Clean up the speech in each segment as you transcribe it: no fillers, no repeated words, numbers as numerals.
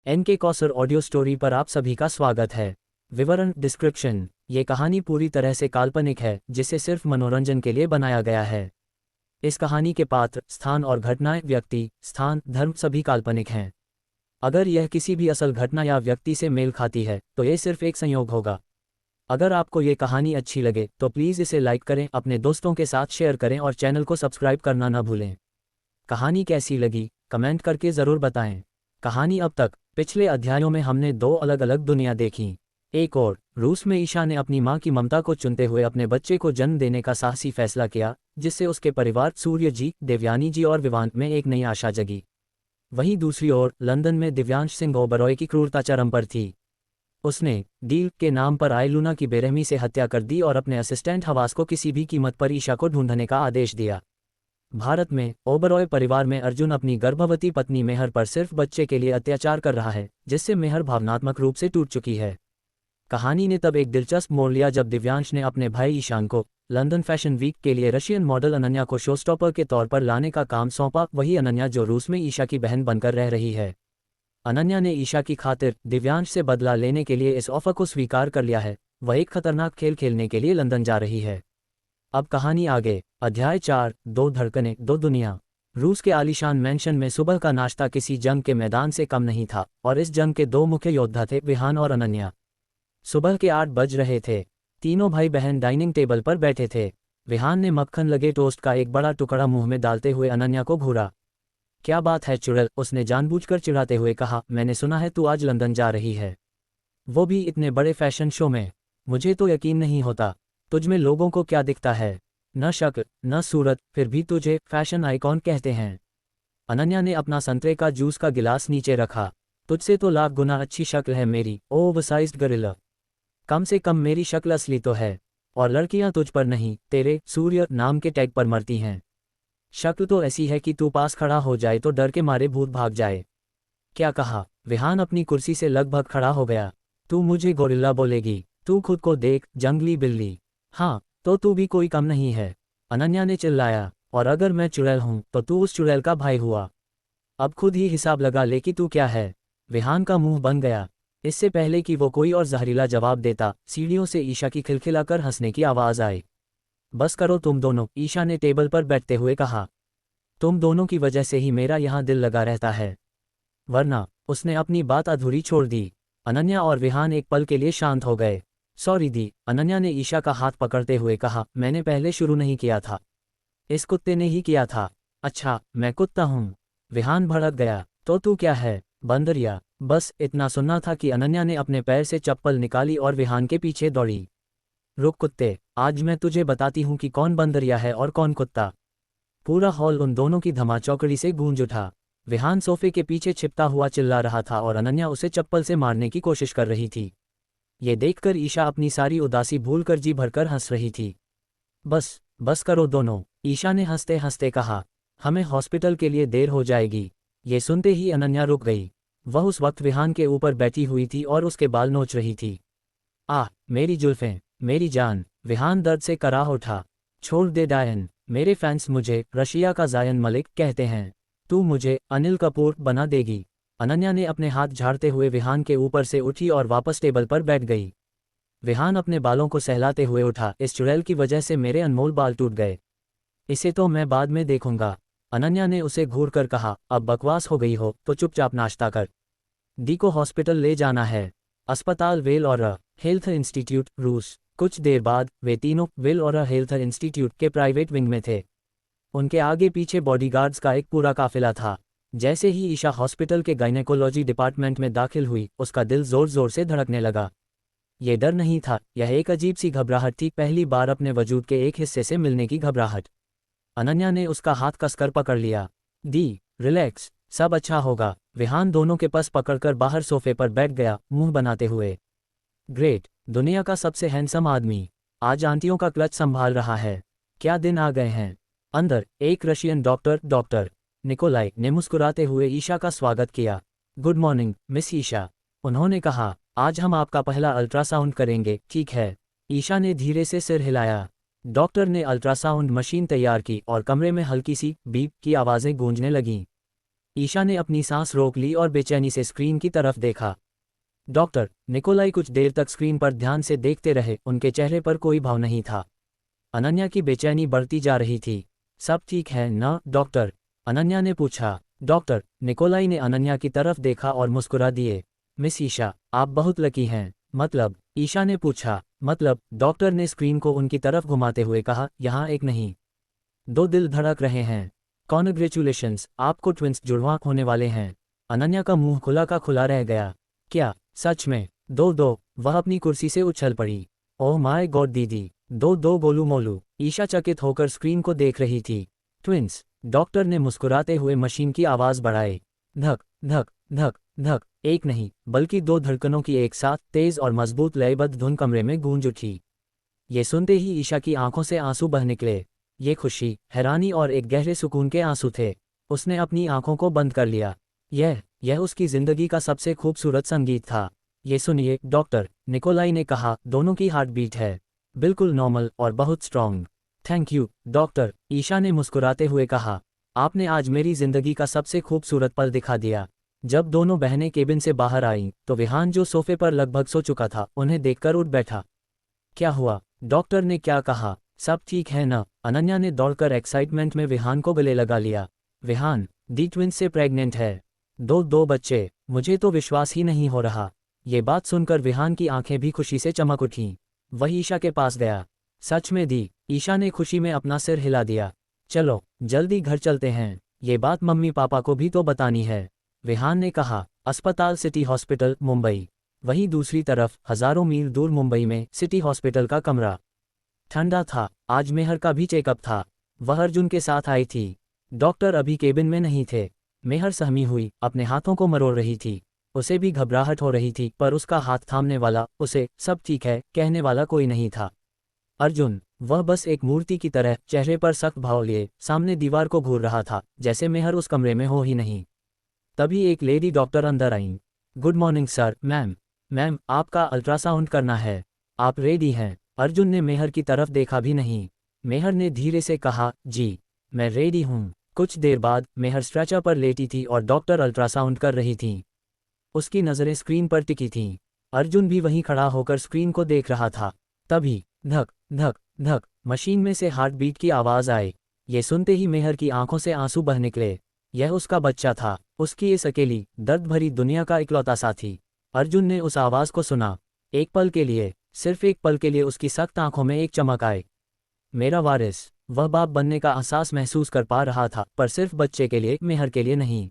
N K Kausar audio story पर आप सभी का स्वागत है। विवरण डिस्क्रिप्शन। ये कहानी पूरी तरह से काल्पनिक है, जिसे सिर्फ मनोरंजन के लिए बनाया गया है। इस कहानी के पात्र, स्थान और घटनाएं, व्यक्ति, स्थान, धर्म सभी काल्पनिक हैं। अगर यह किसी भी असल घटना या व्यक्ति से मेल खाती है तो ये सिर्फ एक संयोग होगा। अगर आपको ये कहानी अच्छी लगे तो प्लीज़ इसे लाइक करें, अपने दोस्तों के साथ शेयर करें और चैनल को सब्सक्राइब करना न भूलें। कहानी कैसी लगी कमेंट करके ज़रूर बताएं। कहानी अब तक। पिछले अध्यायों में हमने दो अलग अलग दुनिया देखी। एक और, रूस में ईशा ने अपनी मां की ममता को चुनते हुए अपने बच्चे को जन्म देने का साहसी फैसला किया, जिससे उसके परिवार सूर्य जी, देवयानी जी और विवांत में एक नई आशा जगी। वहीं दूसरी ओर, लंदन में दिव्यांश सिंह ओबरॉय की क्रूरता चरम पर थी। उसने डील के नाम पर आयलूना की बेरहमी से हत्या कर दी और अपने असिस्टेंट हवास को किसी भी कीमत पर ईशा को ढूंढने का आदेश दिया। भारत में ओबरॉय परिवार में अर्जुन अपनी गर्भवती पत्नी मेहर पर सिर्फ बच्चे के लिए अत्याचार कर रहा है, जिससे मेहर भावनात्मक रूप से टूट चुकी है। कहानी ने तब एक दिलचस्प मोड़ लिया जब दिव्यांश ने अपने भाई ईशान को लंदन फैशन वीक के लिए रशियन मॉडल अनन्या को शोस्टॉपर के तौर पर लाने का काम सौंपा। वही अनन्या जो रूस में ईशा की बहन बनकर रह रही है। अनन्या ने ईशा की खातिर दिव्यांश से बदला लेने के लिए इस ऑफर को स्वीकार कर लिया है। वह एक खतरनाक खेल खेलने के लिए लंदन जा रही है। अब कहानी आगे। अध्याय 4, दो धड़कनें, दो दुनिया। रूस के आलीशान मैंशन में सुबह का नाश्ता किसी जंग के मैदान से कम नहीं था, और इस जंग के दो मुख्य योद्धा थे, विहान और अनन्या। सुबह के 8 बज रहे थे। तीनों भाई बहन डाइनिंग टेबल पर बैठे थे। विहान ने मक्खन लगे टोस्ट का एक बड़ा टुकड़ा मुंह में डालते हुए अनन्या को घूरा। क्या बात है चुड़ैल, उसने जानबूझकर चिढ़ाते हुए कहा, मैंने सुना है तू आज लंदन जा रही है, वो भी इतने बड़े फैशन शो में। मुझे तो यकीन नहीं होता। तुझमें लोगों को क्या दिखता है? न शक्ल न सूरत, फिर भी तुझे फैशन आइकॉन कहते हैं। अनन्या ने अपना संतरे का जूस का गिलास नीचे रखा। तुझसे तो लाख गुना अच्छी शक्ल है मेरी ओवरसाइज्ड गरिल्ला। कम से कम मेरी शक्ल असली तो है, और लड़कियां तुझ पर नहीं, तेरे सूर्य नाम के टैग पर मरती हैं। शक्ल तो ऐसी है कि तू पास खड़ा हो जाए तो डर के मारे भूत भाग जाए। क्या कहा? विहान अपनी कुर्सी से लगभग खड़ा हो गया। तू मुझे गोरिल्ला बोलेगी? तू खुद को देख, जंगली बिल्ली। हाँ, तो तू भी कोई कम नहीं है, अनन्या ने चिल्लाया। और अगर मैं चुड़ैल हूं तो तू उस चुड़ैल का भाई हुआ। अब खुद ही हिसाब लगा ले कि तू क्या है। विहान का मुंह बन गया। इससे पहले कि वो कोई और जहरीला जवाब देता, सीढ़ियों से ईशा की खिलखिलाकर हंसने की आवाज आई। बस करो तुम दोनों, ईशा ने टेबल पर बैठते हुए कहा। तुम दोनों की वजह से ही मेरा यहाँ दिल लगा रहता है, वरना। उसने अपनी बात अधूरी छोड़ दी। अनन्या और विहान एक पल के लिए शांत हो गए। सॉरी दी, अनन्या ने ईशा का हाथ पकड़ते हुए कहा, मैंने पहले शुरू नहीं किया था, इस कुत्ते ने ही किया था। अच्छा, मैं कुत्ता हूँ? विहान भड़क गया। तो तू क्या है, बंदरिया? बस इतना सुनना था कि अनन्या ने अपने पैर से चप्पल निकाली और विहान के पीछे दौड़ी। रुक कुत्ते, आज मैं तुझे बताती हूँ कि कौन बंदरिया है और कौन कुत्ता। पूरा हॉल उन दोनों की धमाचौकड़ी से गूंज उठा। विहान सोफे के पीछे छिपता हुआ चिल्ला रहा था और अनन्या उसे चप्पल से मारने की कोशिश कर रही थी। ये देखकर ईशा अपनी सारी उदासी भूलकर जी भरकर हंस रही थी। बस करो दोनों, ईशा ने हंसते हंसते कहा। हमें हॉस्पिटल के लिए देर हो जाएगी। ये सुनते ही अनन्या रुक गई। वह उस वक्त विहान के ऊपर बैठी हुई थी और उसके बाल नोच रही थी। आह, मेरी जुल्फें, मेरी जान। विहान दर्द से कराह उठा। छोड़ दे डायन, मेरे फैंस मुझे रशिया का जायन मलिक कहते हैं। तू मुझे अनिल कपूर बना देगी? अनन्या ने अपने हाथ झाड़ते हुए विहान के ऊपर से उठी और वापस टेबल पर बैठ गई। विहान अपने बालों को सहलाते हुए उठा। इस चुड़ैल की वजह से मेरे अनमोल बाल टूट गए। इसे तो मैं बाद में देखूंगा, अनन्या ने उसे घूरकर कहा। अब बकवास हो गई हो तो चुपचाप नाश्ता कर। दी को हॉस्पिटल ले जाना है। अस्पताल वेल और हेल्थ इंस्टीट्यूट, रूस। कुछ देर बाद वे तीनों वेल और हेल्थ इंस्टीट्यूट के प्राइवेट विंग में थे। उनके आगे पीछे बॉडीगार्ड्स का एक पूरा काफिला था। जैसे ही ईशा हॉस्पिटल के गायनेकोलॉजी डिपार्टमेंट में दाखिल हुई, उसका दिल जोर जोर से धड़कने लगा। ये डर नहीं था, यह एक अजीब सी घबराहट थी, पहली बार अपने वजूद के एक हिस्से से मिलने की घबराहट। अनन्या ने उसका हाथ कसकर पकड़ लिया। दी, रिलैक्स, सब अच्छा होगा। विहान दोनों के पास पकड़कर बाहर सोफे पर बैठ गया, मुंह बनाते हुए। ग्रेट, दुनिया का सबसे हैंडसम आदमी आज आंटियों का क्लच संभाल रहा है। क्या दिन आ गए हैं। अंदर एक रशियन डॉक्टर निकोलाई ने मुस्कुराते हुए ईशा का स्वागत किया। गुड मॉर्निंग मिस ईशा, उन्होंने कहा। आज हम आपका पहला अल्ट्रासाउंड करेंगे, ठीक है? ईशा ने धीरे से सिर हिलाया। डॉक्टर ने अल्ट्रासाउंड मशीन तैयार की और कमरे में हल्की सी बीप की आवाज़ें गूंजने लगीं। ईशा ने अपनी सांस रोक ली और बेचैनी से स्क्रीन की तरफ देखा। डॉक्टर निकोलाई कुछ देर तक स्क्रीन पर ध्यान से देखते रहे, उनके चेहरे पर कोई भाव नहीं था। अनन्या की बेचैनी बढ़ती जा रही थी। सब ठीक है ना डॉक्टर? अनन्या ने पूछा। डॉक्टर निकोलाई ने अनन्या की तरफ देखा और मुस्कुरा दिए। मिस ईशा, आप बहुत लकी हैं। मतलब? ईशा ने पूछा। मतलब? डॉक्टर ने स्क्रीन को उनकी तरफ घुमाते हुए कहा, यहाँ एक नहीं, दो दिल धड़क रहे हैं। कॉन्ग्रेचुलेशंस, आपको ट्विंस जुड़वा होने वाले हैं। अनन्या का मुंह खुला का खुला रह गया। क्या सच में? दो? वह अपनी कुर्सी से उछल पड़ी। ओह माय गॉड दीदी, दो गोलू मोलू। ईशा चकित होकर स्क्रीन को देख रही थी। ट्विंस? डॉक्टर ने मुस्कुराते हुए मशीन की आवाज़ बढ़ाई। धक धक धक धक, एक नहीं बल्कि दो धड़कनों की एक साथ तेज और मजबूत लयबद्ध धुन कमरे में गूंज उठी। ये सुनते ही ईशा की आंखों से आंसू बह निकले। ये खुशी, हैरानी और एक गहरे सुकून के आंसू थे। उसने अपनी आंखों को बंद कर लिया। यह उसकी जिंदगी का सबसे खूबसूरत संगीत था। ये सुनिए डॉक्टर, निकोलाई ने कहा, दोनों की हार्ट बीट है बिल्कुल नॉर्मल और बहुत strong. Thank you doctor, Isha ने मुस्कुराते हुए कहा। आपने आज मेरी जिंदगी का सबसे खूबसूरत पल दिखा दिया। जब दोनों बहनें केबिन से बाहर आईं, तो विहान जो सोफे पर लगभग सो चुका था, उन्हें देखकर उठ बैठा। क्या हुआ? डॉक्टर ने क्या कहा? सब ठीक है ना? अनन्या ने दौड़कर एक्साइटमेंट में विहान को गले लगा लिया। विहान, दी ट्विंस से प्रेग्नेंट है। दो बच्चे, मुझे तो विश्वास ही नहीं हो रहा। ये बात सुनकर विहान की आंखें भी खुशी से चमक उठीं। वह ईशा के पास गया। सच में दी? ईशा ने खुशी में अपना सिर हिला दिया। चलो जल्दी घर चलते हैं, ये बात मम्मी पापा को भी तो बतानी है, विहान ने कहा। अस्पताल सिटी हॉस्पिटल मुंबई। वहीं दूसरी तरफ हजारों मील दूर मुंबई में सिटी हॉस्पिटल का कमरा ठंडा था। आज मेहर का भी चेकअप था। वह अर्जुन के साथ आई थी। डॉक्टर अभी केबिन में नहीं थे। मेहर सहमी हुई अपने हाथों को मरोड़ रही थी। उसे भी घबराहट हो रही थी, पर उसका हाथ थामने वाला, उसे सब ठीक है कहने वाला कोई नहीं था। अर्जुन, वह बस एक मूर्ति की तरह चेहरे पर सख्त भाव लिए सामने दीवार को घूर रहा था, जैसे मेहर उस कमरे में हो ही नहीं। तभी एक लेडी डॉक्टर अंदर आईं। Good morning sir. मैम आपका अल्ट्रासाउंड करना है, आप रेडी हैं? अर्जुन ने मेहर की तरफ देखा भी नहीं। मेहर ने धीरे से कहा, जी मैं रेडी हूँ। कुछ देर बाद मेहर स्ट्रेचर पर लेटी थी और डॉक्टर अल्ट्रासाउंड कर रही थीं। उसकी नज़रें स्क्रीन पर टिकी थीं। अर्जुन भी वहीं खड़ा होकर स्क्रीन को देख रहा था। तभी धक धक धक मशीन में से हार्ट बीट की आवाज़ आई। ये सुनते ही मेहर की आंखों से आंसू बह निकले। यह उसका बच्चा था, उसकी इस अकेली दर्द भरी दुनिया का इकलौता साथी। अर्जुन ने उस आवाज़ को सुना। एक पल के लिए, सिर्फ एक पल के लिए उसकी सख्त आंखों में एक चमक आई। मेरा वारिस। वह बाप बनने का एहसास महसूस कर पा रहा था, पर सिर्फ बच्चे के लिए, मेहर के लिए नहीं।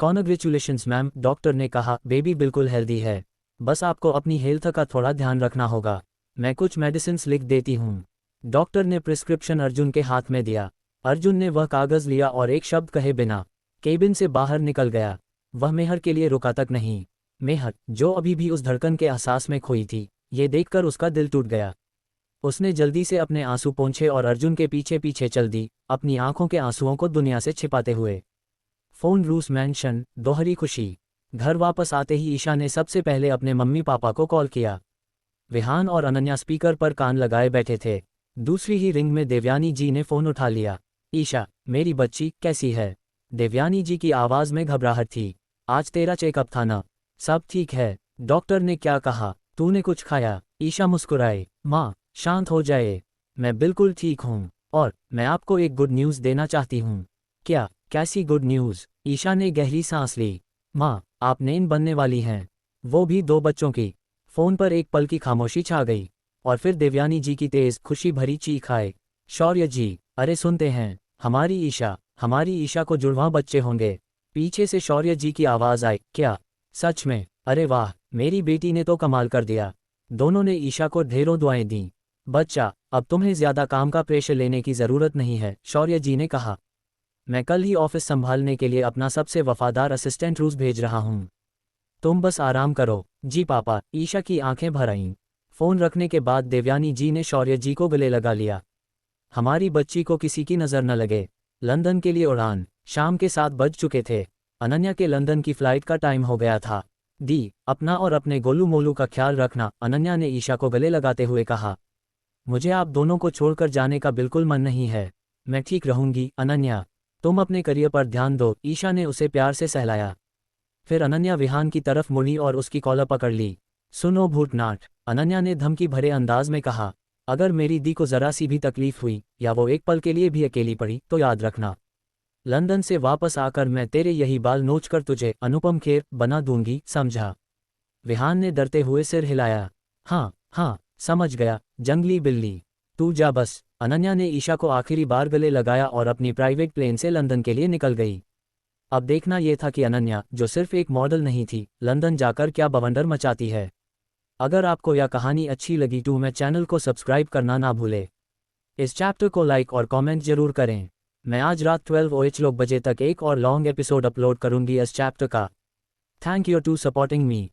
कॉन्ग्रेचुलेशंस मैम, डॉक्टर ने कहा। बेबी बिल्कुल हेल्दी है, बस आपको अपनी हेल्थ का थोड़ा ध्यान रखना होगा। मैं कुछ मेडिसिन्स लिख देती हूँ। डॉक्टर ने प्रिस्क्रिप्शन अर्जुन के हाथ में दिया। अर्जुन ने वह कागज़ लिया और एक शब्द कहे बिना केबिन से बाहर निकल गया। वह मेहर के लिए रुका तक नहीं। मेहर, जो अभी भी उस धड़कन के एहसास में खोई थी, ये देखकर उसका दिल टूट गया। उसने जल्दी से अपने आंसू पोंछे और अर्जुन के पीछे पीछे चल दी, अपनी आंखों के आंसुओं को दुनिया से छिपाते हुए। फोन रूस मैंशन, दोहरी खुशी। घर वापस आते ही ईशा ने सबसे पहले अपने मम्मी पापा को कॉल किया। विहान और अनन्या स्पीकर पर कान लगाए बैठे थे। दूसरी ही रिंग में देवयानी जी ने फ़ोन उठा लिया। ईशा, मेरी बच्ची कैसी है? देवयानी जी की आवाज़ में घबराहट थी। आज तेरा चेकअप था ना? सब ठीक है। डॉक्टर ने क्या कहा? तूने कुछ खाया? ईशा मुस्कुराए। माँ, शांत हो जाए, मैं बिल्कुल ठीक हूँ। और मैं आपको एक गुड न्यूज़ देना चाहती हूँ। क्या? कैसी गुड न्यूज़? ईशा ने गहरी सांस ली। माँ, आप नेन बनने वाली हैं, वो भी 2 बच्चों की। फ़ोन पर एक पल की खामोशी छा गई, और फिर देवयानी जी की तेज़ खुशी भरी चीख आए। शौर्य जी, अरे सुनते हैं, हमारी ईशा को जुड़वां बच्चे होंगे। पीछे से शौर्य जी की आवाज़ आई। क्या? सच में? अरे वाह, मेरी बेटी ने तो कमाल कर दिया। दोनों ने ईशा को ढेरों दुआएं दीं। बच्चा, अब तुम्हें ज़्यादा काम का प्रेशर लेने की ज़रूरत नहीं है, शौर्य जी ने कहा। मैं कल ही ऑफिस संभालने के लिए अपना सबसे वफादार असिस्टेंट रूस भेज रहा हूँ। तुम बस आराम करो। जी पापा, ईशा की आंखें भर आईं। फ़ोन रखने के बाद देवयानी जी ने शौर्य जी को गले लगा लिया। हमारी बच्ची को किसी की नज़र न लगे। लंदन के लिए उड़ान। शाम के 7 बज चुके थे। अनन्या के लंदन की फ़्लाइट का टाइम हो गया था। दी, अपना और अपने गोलू मोलू का ख्याल रखना, अनन्या ने ईशा को गले लगाते हुए कहा। मुझे आप दोनों को छोड़कर जाने का बिल्कुल मन नहीं है। मैं ठीक रहूंगी अनन्या। तुम अपने करियर पर ध्यान दो, ईशा ने उसे प्यार से सहलाया। फिर अनन्या विहान की तरफ मुड़ी और उसकी कॉलर पकड़ ली। सुनो भूतनाथ, अनन्या ने धमकी भरे अंदाज में कहा, अगर मेरी दी को जरा सी भी तकलीफ हुई या वो एक पल के लिए भी अकेली पड़ी तो याद रखना, लंदन से वापस आकर मैं तेरे यही बाल नोचकर तुझे अनुपम खेर बना दूंगी, समझा? विहान ने डरते हुए सिर हिलाया। हाँ हाँ, समझ गया जंगली बिल्ली, तू जा बस। अनन्या ने ईशा को आखिरी बार गले लगाया और अपनी प्राइवेट प्लेन से लंदन के लिए निकल गई। अब देखना यह था कि अनन्या, जो सिर्फ एक मॉडल नहीं थी, लंदन जाकर क्या बवंडर मचाती है। अगर आपको यह कहानी अच्छी लगी तो मैं चैनल को सब्सक्राइब करना ना भूले। इस चैप्टर को लाइक और कमेंट जरूर करें। मैं आज रात 12 बजे तक एक और लॉन्ग एपिसोड अपलोड करूंगी इस चैप्टर का। Thank you to supporting me.